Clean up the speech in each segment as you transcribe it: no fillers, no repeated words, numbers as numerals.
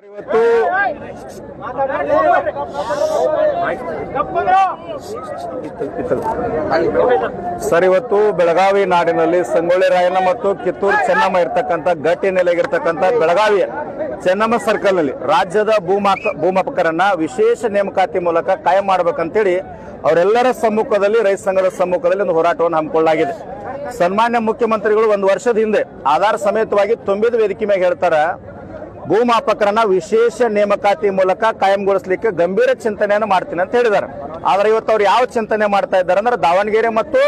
Sir, ಇವತ್ತು ಬೆಳಗಾವಿ ನಾಡಿನಲ್ಲಿ ಸಂಗೊಳ್ಳಿ ರಾಯಣ್ಣ ಮತ್ತು ಕಿತ್ತೂರು ಚೆನ್ನಮ್ಮ ಇರ್ತಕ್ಕಂಥ ಗಟ್ಟಿ ನೆಲೆಗಿರ್ತಕ್ಕಂಥ ಬೆಳಗಾವಿಯ ಚೆನ್ನಮ್ಮ ಸರ್ಕಲ್ ನಲ್ಲಿ ರಾಜ್ಯದ ಭೂಮಾಪಕರನ್ನ ವಿಶೇಷ ನೇಮಕಾತಿ ಮೂಲಕ ಕಾಯಂ ಮಾಡಬೇಕಂತೇಳಿ ಅವರೆಲ್ಲರ ಸಮ್ಮುಖದಲ್ಲಿ, ರೈತ ಸಂಘದ ಸಮ್ಮುಖದಲ್ಲಿ ಒಂದು ಹೋರಾಟವನ್ನು ಹಮ್ಮಿಕೊಳ್ಳಲಾಗಿದೆ. ಸನ್ಮಾನ್ಯ ಮುಖ್ಯಮಂತ್ರಿಗಳು ಒಂದು ವರ್ಷದ ಹಿಂದೆ ಆಧಾರ್ ಸಮೇತವಾಗಿ ತುಂಬಿದ ವೇದಿಕೆ ಮೇಲೆ ಹೇಳ್ತಾರ, ಭೂಮಾಪಕರನ್ನ ವಿಶೇಷ ನೇಮಕಾತಿ ಮೂಲಕ ಕಾಯಂಗೊಳಿಸಲಿಕ್ಕೆ ಗಂಭೀರ ಚಿಂತನೆಯನ್ನು ಮಾಡ್ತೀನಿ ಅಂತ ಹೇಳಿದ್ದಾರೆ. ಆದ್ರೆ ಇವತ್ತು ಅವ್ರು ಯಾವ ಚಿಂತನೆ ಮಾಡ್ತಾ ಇದ್ದಾರೆ ಅಂದ್ರೆ ದಾವಣಗೆರೆ ಮತ್ತು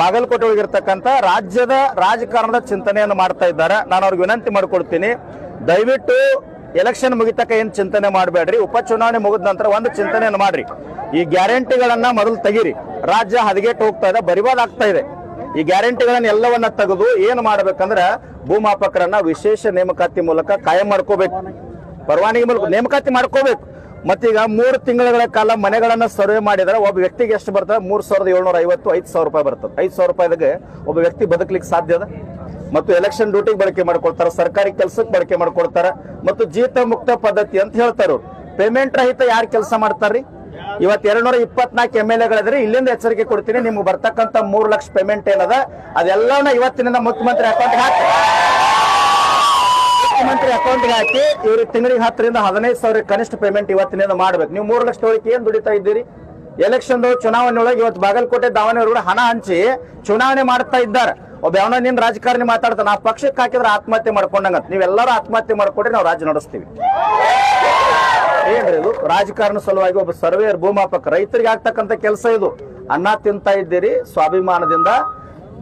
ಬಾಗಲಕೋಟೆ ಒಳಗಿರ್ತಕ್ಕಂಥ ರಾಜ್ಯದ ರಾಜಕಾರಣದ ಚಿಂತನೆಯನ್ನು ಮಾಡ್ತಾ ಇದ್ದಾರೆ. ನಾನು ಅವ್ರಿಗೆ ವಿನಂತಿ ಮಾಡ್ಕೊಳ್ತೀನಿ, ದಯವಿಟ್ಟು ಎಲೆಕ್ಷನ್ ಮುಗಿತಕ್ಕ ಏನ್ ಚಿಂತನೆ ಮಾಡಬೇಡ್ರಿ, ಉಪಚುನಾವಣೆ ಮುಗಿದ ನಂತರ ಒಂದು ಚಿಂತನೆಯನ್ನು ಮಾಡ್ರಿ. ಈ ಗ್ಯಾರಂಟಿಗಳನ್ನ ಮೊದಲು ತೆಗೀರಿ. ರಾಜ್ಯ ಹದಗೆಟ್ಟು ಹೋಗ್ತಾ ಇದೆ, ಬರಿವಾದಾಗ್ತಾ ಇದೆ. ಈ ಗ್ಯಾರಂಟಿಗಳನ್ನ ಎಲ್ಲವನ್ನ ತೆಗೆದು ಏನು ಮಾಡ್ಬೇಕಂದ್ರೆ ಭೂಮಾಪಕರನ್ನ ವಿಶೇಷ ನೇಮಕಾತಿ ಮೂಲಕ ಕಾಯಂ ಮಾಡ್ಕೋಬೇಕು, ಪರವಾನಗಿ ಮೂಲಕ ನೇಮಕಾತಿ ಮಾಡ್ಕೋಬೇಕು. ಮತ್ತೀಗ 3 ತಿಂಗಳ ಕಾಲ ಮನೆಗಳನ್ನ ಸರ್ವೆ ಮಾಡಿದ್ರೆ ಒಬ್ಬ ವ್ಯಕ್ತಿಗೆ ಎಷ್ಟು ಬರ್ತದೆ? 3,750, 5,000 ರೂಪಾಯಿ ಬರ್ತದೆ. 5,000 ರೂಪಾಯಿದಾಗೆ ಒಬ್ಬ ವ್ಯಕ್ತಿ ಬದುಕಲಿಕ್ಕೆ ಸಾಧ್ಯ ಅದ? ಮತ್ತು ಎಲೆಕ್ಷನ್ ಡ್ಯೂಟಿಗೆ ಬಳಕೆ ಮಾಡ್ಕೊಳ್ತಾರೆ, ಸರ್ಕಾರಿ ಕೆಲಸಕ್ಕೆ ಬಳಕೆ ಮಾಡ್ಕೊಳ್ತಾರೆ, ಮತ್ತು ಜೀತ ಮುಕ್ತ ಪದ್ಧತಿ ಅಂತ ಹೇಳ್ತಾರ. ಪೇಮೆಂಟ್ ರಹಿತ ಯಾರು ಕೆಲಸ ಮಾಡ್ತಾರ್ರಿ? ಇವತ್ತು 224 MLAಗಳಿದ್ರೆ ಇಲ್ಲಿಂದ ಎಚ್ಚರಿಕೆ ಕೊಡ್ತೀನಿ, ನಿಮ್ಗೆ ಬರ್ತಕ್ಕಂಥ 3 ಲಕ್ಷ ಪೇಮೆಂಟ್ ಏನದ ಅದೆಲ್ಲವನ್ನ ಇವತ್ತಿನಿಂದ ಮುಖ್ಯಮಂತ್ರಿ ಅಕೌಂಟ್ಗೆ ಹಾಕಿ, ಮುಖ್ಯಮಂತ್ರಿ ಅಕೌಂಟ್ಗೆ ಹಾಕಿ ಇವ್ರಿಗೆ ತಿಂಗಳಿಗೆ 10 ರಿಂದ 15,000 ಕನಿಷ್ಠ ಪೇಮೆಂಟ್ ಇವತ್ತಿನಿಂದ ಮಾಡ್ಬೇಕು. ನೀವು 3 ಲಕ್ಷ ಒಳಗೆ ಏನ್ ದುಡಿತಾ ಇದ್ದೀರಿ? ಎಲೆಕ್ಷನ್ ಚುನಾವಣೆ ಒಳಗೆ ಇವತ್ತು ಬಾಗಲಕೋಟೆ ದಾವಣಗೆರೆ ಹಣ ಹಂಚಿ ಚುನಾವಣೆ ಮಾಡ್ತಾ ಇದ್ದಾರೆ. ಒಬ್ಬ ಯಾವನ ನಿನ್ ರಾಜಕಾರಣಿ ಮಾತಾಡ್ತಾನೆ, ನಾವು ಪಕ್ಷಕ್ಕೆ ಹಾಕಿದ್ರೆ ಆತ್ಮಹತ್ಯೆ ಮಾಡ್ಕೊಂಡಂಗಂತ. ನೀವೆಲ್ಲರೂ ಆತ್ಮಹತ್ಯೆ ಮಾಡ್ಕೊಡ್ರಿ, ನಾವು ರಾಜ್ಯ ನಡೆಸ್ತೀವಿ. ಏನ್ರಿ ಇದು? ರಾಜಕಾರಣ ಸಲುವಾಗಿ ಒಬ್ಬ ಸರ್ವೇಯರ್, ಭೂಮಾಪಕ, ರೈತರಿಗೆ ಆಗ್ತಕ್ಕಂಥ ಕೆಲಸ ಇದು. ಅನ್ನ ತಿಂತಾ ಇದ್ದೀರಿ ಸ್ವಾಭಿಮಾನದಿಂದ.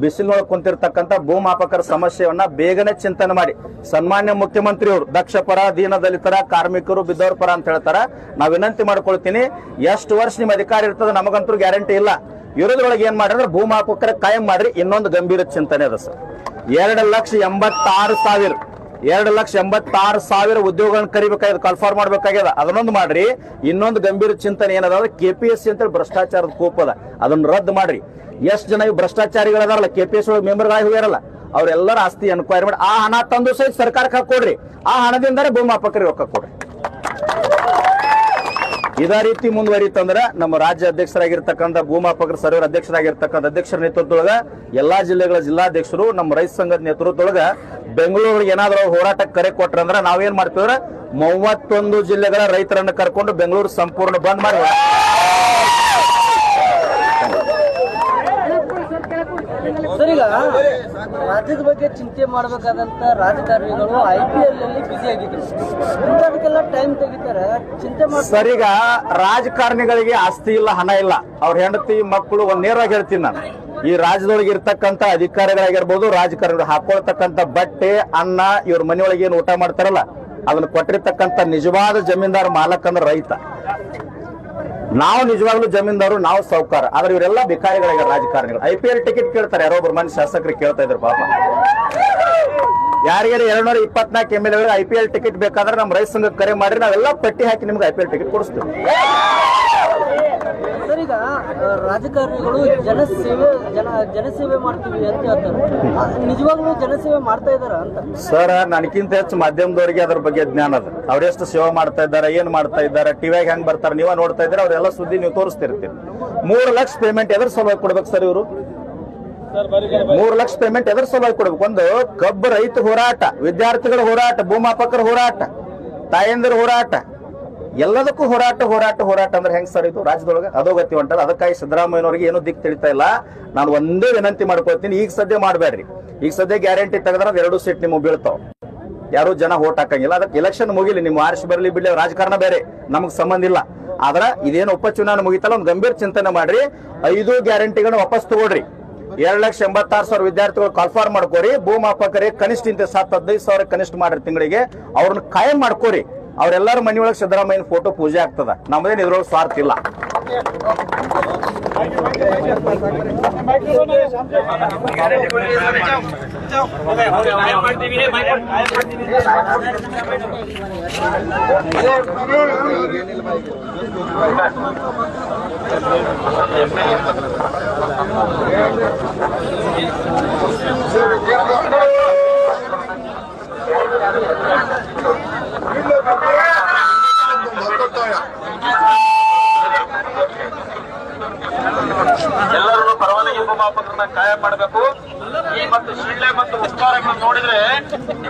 ಬಿಸಿಲಿನೊಳಗೆ ಕುಂತಿರ್ತಕ್ಕಂಥ ಭೂಮಾಪಕರ ಸಮಸ್ಯೆಯನ್ನ ಬೇಗನೆ ಚಿಂತನೆ ಮಾಡಿ. ಸನ್ಮಾನ್ಯ ಮುಖ್ಯಮಂತ್ರಿಯವರು ದಕ್ಷ ಪರ, ದೀನ ದಲಿತರ, ಕಾರ್ಮಿಕರು, ಬಿದ್ದವ್ರ ಪರ ಅಂತ ಹೇಳ್ತಾರ. ನಾವು ವಿನಂತಿ ಮಾಡ್ಕೊಳ್ತೀನಿ, ಎಷ್ಟು ವರ್ಷ ನಿಮ್ ಅಧಿಕಾರ ಇರ್ತದೆ ನಮಗಂತೂ ಗ್ಯಾರಂಟಿ ಇಲ್ಲ. ಇರೋದ್ರೊಳಗೆ ಏನ್ ಮಾಡ್ರಿ ಅಂದ್ರೆ ಭೂಮಾಪಕರ ಕಾಯಂ ಮಾಡ್ರಿ. ಇನ್ನೊಂದು ಗಂಭೀರ ಚಿಂತನೆ ಅದ ಸರ್, 2,86,000 ಉದ್ಯೋಗಗಳನ್ನ ಕರಿಬೇಕಾಗಿದೆ, ಕನ್ಫರ್ಮ್ ಮಾಡ್ಬೇಕಾಗ್ಯದ. ಅದನ್ನೊಂದು ಮಾಡ್ರಿ. ಇನ್ನೊಂದು ಗಂಭೀರ ಚಿಂತನೆ ಏನದ ಅಂದ್ರೆ KPSC ಅಂತ ಭ್ರಷ್ಟಾಚಾರದ ಕೂಪದ, ಅದನ್ನ ರದ್ದು ಮಾಡ್ರಿ. ಎಷ್ಟು ಜನ ಭ್ರಷ್ಟಾಚಾರಿಗಳದಾರಲ್ಲ, KPSC ಒಳಗೆ ಮೆಂಬರ್ಗಳಾಗಿ ಹೋಗ್ಯಾರಲ್ಲ, ಅವ್ರೆಲ್ಲರ ಆಸ್ತಿ ಎನ್ಕ್ವೈರಿ ಮಾಡಿ ಆ ಹಣ ತಂದು ಸಹಿತ ಸರ್ಕಾರಕ್ಕೆ ಹಾಕೊಡ್ರಿ. ಆ ಹಣದಿಂದಾರೆ ಭೂಮಾಪಕರಿಗೆ ರೊಕ್ಕ ಕೊಡ್ರಿ. ಇದೇ ರೀತಿ ಮುಂದುವರಿತಂದ್ರೆ ನಮ್ಮ ರಾಜ್ಯ ಅಧ್ಯಕ್ಷರಾಗಿರ್ತಕ್ಕಂಥ ಭೂಮಾಪಕರ ಸರ್ವೇರ್ ಅಧ್ಯಕ್ಷರಾಗಿರ್ತಕ್ಕಂಥ ಅಧ್ಯಕ್ಷರ ನೇತೃತ್ವದೊಳಗ ಎಲ್ಲಾ ಜಿಲ್ಲೆಗಳ ಜಿಲ್ಲಾಧ್ಯಕ್ಷರು ನಮ್ಮ ರೈತ ಸಂಘದ ನೇತೃತ್ವದೊಳಗ ಬೆಂಗಳೂರಿಗೆ ಏನಾದ್ರೂ ಹೋರಾಟಕ್ಕೆ ಕರೆ ಕೊಟ್ರಂದ್ರೆ ನಾವೇನ್ ಮಾಡ್ತೀವ್ರ 31 ಜಿಲ್ಲೆಗಳ ರೈತರನ್ನ ಕರ್ಕೊಂಡು ಬೆಂಗಳೂರು ಸಂಪೂರ್ಣ ಬಂದ್ ಮಾಡಿ ಸರ್, ಈಗ ರಾಜ್ಯದ ಬಗ್ಗೆ ಚಿಂತೆ ಮಾಡಬೇಕಾದಂತ ರಾಜಕಾರಣಿಗಳು IPL ಅಲ್ಲಿ ಬಿಸಿ ಆಗಿದ್ರು, ಅದಕ್ಕೆಲ್ಲ ಟೈಮ್ ತೆಗಿತಾರೆ, ಚಿಂತೆ ಮಾಡಿ. ಸರ್, ಈಗ ರಾಜಕಾರಣಿಗಳಿಗೆ ಆಸ್ತಿ ಇಲ್ಲ, ಹಣ ಇಲ್ಲ, ಅವ್ರ ಹೆಂಡತಿ ಮಕ್ಕಳು ನೇರವಾಗಿ ಹೇಳ್ತೀನಿ ನಾನು, ಈ ರಾಜ್ಯದೊಳಗೆ ಇರ್ತಕ್ಕಂಥ ಅಧಿಕಾರಿಗಳಾಗಿರ್ಬೋದು, ರಾಜಕಾರಣಿಗಳು ಹಾಕೊಳ್ತಕ್ಕಂಥ ಬಟ್ಟೆ, ಅನ್ನ, ಇವ್ರ ಮನೆಯೊಳಗೆ ಏನು ಊಟ ಮಾಡ್ತಾರಲ್ಲ ಅದನ್ನ ಕೊಟ್ಟಿರ್ತಕ್ಕಂಥ ನಿಜವಾದ ಜಮೀನ್ದಾರ ಮಾಲಕ್ ಅಂದ್ರೆ ರೈತ. ನಾವು ನಿಜವಾಗ್ಲೂ ಜಮೀನ್ದಾರು, ನಾವು ಸಾಹುಕಾರ. ಆದ್ರೆ ಇವರೆಲ್ಲ ಭಿಕಾರಿಗಳಾಗ ರಾಜಕಾರಣಿಗಳು. IPL ಟಿಕೆಟ್ ಕೇಳ್ತಾರೆ, ಯಾರೊಬ್ಬರು ಮನೆ ಶಾಸಕರಿಗೆ ಕೇಳ್ತಾ ಇದ್ರು ಪಾಪ. ಯಾರಿಗಾರ 224 MLAಗಳಿಗೆ IPL ಟಿಕೆಟ್ ಬೇಕಾದ್ರೆ ನಮ್ಮ ರೈತ ಸಂಘಕ್ಕೆ ಕರೆ ಮಾಡ್ರಿ, ನಾವೆಲ್ಲ ಪಟ್ಟಿ ಹಾಕಿ ನಿಮ್ಗೆ IPL ಟಿಕೆಟ್ ಕೊಡಿಸ್ತೀವಿ. ಸರ್, ಈಗ ರಾಜಕಾರಣಿಗಳು ಜನಸೇವೆ ಮಾಡ್ತೀವಿ ಅಂತ ಹೇಳ್ತಾರೆ, ನಿಜವಾಗ್ಲೂ ಜನಸೇವೆ ಮಾಡ್ತಾ ಇದಾರ ಅಂತ? ಸರ್, ನನಗಿಂತ ಹೆಚ್ಚು ಮಾಧ್ಯಮದವರಿಗೆ ಅದ್ರ ಬಗ್ಗೆ ಜ್ಞಾನ ಅದ. ಅವ್ರೆಷ್ಟು ಸೇವೆ ಮಾಡ್ತಾ ಇದ್ದಾರೆ, ಏನ್ ಮಾಡ್ತಾ ಇದ್ದಾರೆ, ಟಿವಿಯಾಗ ಹೆಂಗ್ ಬರ್ತಾರೆ ನೀವ ನೋಡ್ತಾ ಇದ್ದಾರೆ, ಅವ್ರೆಲ್ಲ ಸುದ್ದಿ ನೀವು ತೋರಿಸ್ತಿರ್ತೀರಿ. 3 ಲಕ್ಷ ಪೇಮೆಂಟ್ ಎದ್ರ ಸಲುವಾಗಿ ಕೊಡ್ಬೇಕು ಸರ್ ಇವರು? 3 ಲಕ್ಷ ಪೇಮೆಂಟ್ ಎದ್ರ ಸಲುವಾಗಿ ಕೊಡ್ಬೇಕು? ಒಂದು ಕಬ್ಬು ರೈತ ಹೋರಾಟ, ವಿದ್ಯಾರ್ಥಿಗಳ ಹೋರಾಟ, ಭೂಮಾಪಕರ ಹೋರಾಟ, ತಾಯಂದಿರ ಹೋರಾಟ, ಎಲ್ಲದಕ್ಕೂ ಹೋರಾಟ ಅಂದ್ರೆ ಹೆಂಗ್ ಸರ್ ಇದು ರಾಜ್ಯದೊಳಗೆ ಅಧೋಗತಿ ಹೊಂಟದ. ಅದಕ್ಕಾಗಿ ಸಿದ್ದರಾಮಯ್ಯನವರಿಗೆ ಏನೂ ದಿಕ್ಕು ತಿಳಿತಾ ಇಲ್ಲ. ನಾನು ಒಂದೇ ವಿನಂತಿ ಮಾಡ್ಕೊಳ್ತೀನಿ, ಈಗ ಸದ್ಯ ಮಾಡಬೇಡ್ರಿ. ಈಗ ಸದ್ಯ ಗ್ಯಾರಂಟಿ ತೆಗೆದ್ರೆ 2 ಸೀಟ್ ನಿಮಗೆ ಬೀಳ್ತಾವ, ಯಾರು ಜನ ಓಟ್ ಹಾಕಂಗಿಲ್ಲ. ಅದಕ್ಕೆ ಎಲೆಕ್ಷನ್ ಮುಗಿಲಿ, ನಿಮ್ಮ ಆರ್ಸಿ ಬರಲಿ ಬಿಡ್ಲಿ, ರಾಜಕಾರಣ ಬೇರೆ, ನಮಗ್ ಸಂಬಂಧ ಇಲ್ಲ. ಆದ್ರ ಇದೇನು ಉಪಚುನಾವಣೆ ಮುಗಿತಲ್ಲ, ಒಂದು ಗಂಭೀರ ಚಿಂತನೆ ಮಾಡ್ರಿ. 5 ಗ್ಯಾರಂಟಿಗಳನ್ನ ವಾಪಸ್ ತಗೊಳ್ರಿ. 2,86,000 ವಿದ್ಯಾರ್ಥಿಗಳು ಕಾಲ್ಫಾರ್ ಮಾಡ್ಕೋರಿ. ಭೂಮಾಪಕರಿಗೆ ಕನಿಷ್ಠ ಇಂತ 15,000 ಕನಿಷ್ಠ ಮಾಡ್ರಿ ತಿಂಗಳಿಗೆ. ಅವ್ರನ್ನ ಕಾಯಂ ಮಾಡ್ಕೋರಿ. ಅವರೆಲ್ಲರ ಮನೆಯೊಳಗೆ ಸಿದ್ದರಾಮಯ್ಯನ ಫೋಟೋ ಪೂಜೆ ಆಗ್ತದ. ನಮ್ಮದೇನು ಇದ್ರೊಳಗೆ ಸ್ವಾರ್ಥ ಇಲ್ಲ. ಇಲ್ಲ ಎಲ್ಲರೂ ಪರವಾನಗಿ ಭೂಮಾಪಕರನ್ನ ಕಾಯಂ ಮಾಡಬೇಕು. ಈ ಮತ್ತು ಶಿಳ್ಳೆ ಮತ್ತು ಉತ್ಪಾದನೆಗಳನ್ನು ನೋಡಿದ್ರೆ